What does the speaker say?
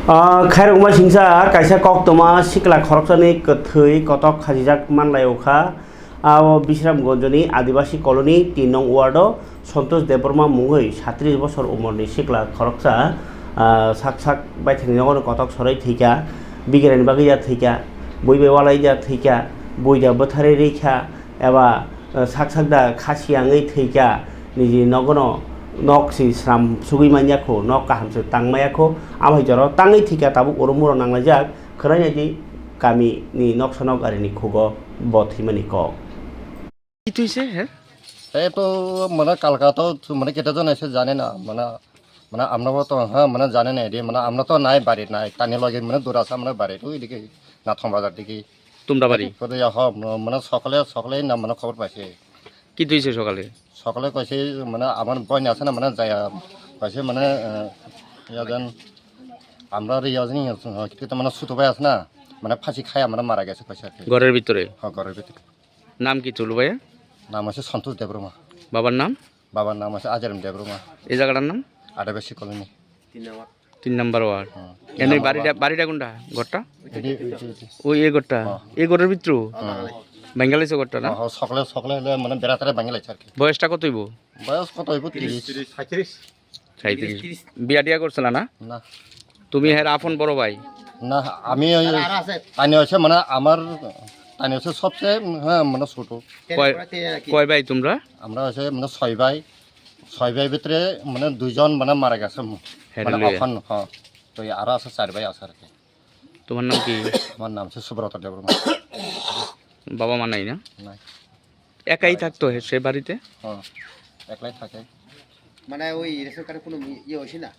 खायरगमा सिंसा कायसा कक्तमा सिकला खरकसानि कथै कटक खाजिजाक मानलाय अखा बिश्रामगंजनि आदिबासी colony 3 नং ward सन्तोष देबबर्मा मुङै 37 बছर उमरनि सिकला खरकसा साक साक बायथानि कटक सराय थैका बिगिरानि बागै जा थैका बयबे वालाय जा थैका बयजा बोथारै रैखा एबा साक साक दा खासियाङै थैका निजि नगनो नक्सी श्राम सुगै मानियाखौ नक काहामसो तांमायाखौ आमाय जर ताङै थैका ताबु उरुमुरो नांलायजाक खोनायनायदि गामिनि नक्सनक आरिनि खुगो बथैमानि क কি তুইছে হ্যাঁ এই তো মানে কালকা তো মানে কেটাজন এসে জানে না মানে মানে আমরা তো হ্যাঁ মানে জানে না এদিকে মানে আমরা তো নাই বাড়ি নাই টানি লগে মানে দূর আছে আমরা বাড়ি তো এদিকে নাথম বাজার দিকে তোমরা বাড়ি মানে সকালে সকালে না মানে খবর পাইছে কি তুইছে সকালে সকালে কইছে মানে আমার বয়ন আছে না মানে যায় কইছে মানে ইয়াজন আমরা রিয়াজনি কিন্তু মানে ছোট ভাই আছে না মানে ফাঁসি খায় আমরা মারা গেছে কইছে ঘরের ভিতরে হ্যাঁ ঘরের ভিতরে নাম কি চলু ভাইয়া নাম আছে সন্তোষ দেবরমা বাবার নাম বাবার নাম আছে আজারম দেবরমা এই জায়গাটার নাম আদিবাসী কলোনি 3 নম্বর ওয়ার্ড এনে বাড়িটা কোনটা ঘরটা ওই এই ঘরটা এই ঘরের ভিতর বাঙ্গালিছে ঘরটা না সকালে সকালে মানে বেড়াতারে বাঙ্গালিছে আর কি বয়সটা কত হইব বয়স কত হইব 30 37 বিয়া টিয়া করছিল না না তুমি হ্যাঁ আপন বড় ভাই না আমি টানি হচ্ছে মানে আমার টানি হচ্ছে সবচেয়ে হ্যাঁ মানে ছোট কয় ভাই তোমরা আমরা হচ্ছে মানে 6 ভাই ভিতরে মানে 2 জন মানে মারা গেছে মানে এখন হ্যাঁ তো আর আছে 4 ভাই আছে আর কি তোমার নাম কি আমার নাম হচ্ছে সুব্রত দেববর্মা বাবা মা নাই না নাই একাই থাকতো সে বাড়িতে হ্যাঁ একলাই থাকে মানে ওই রেশন কার্ডে কোনো ইয়ে হয়েছে না?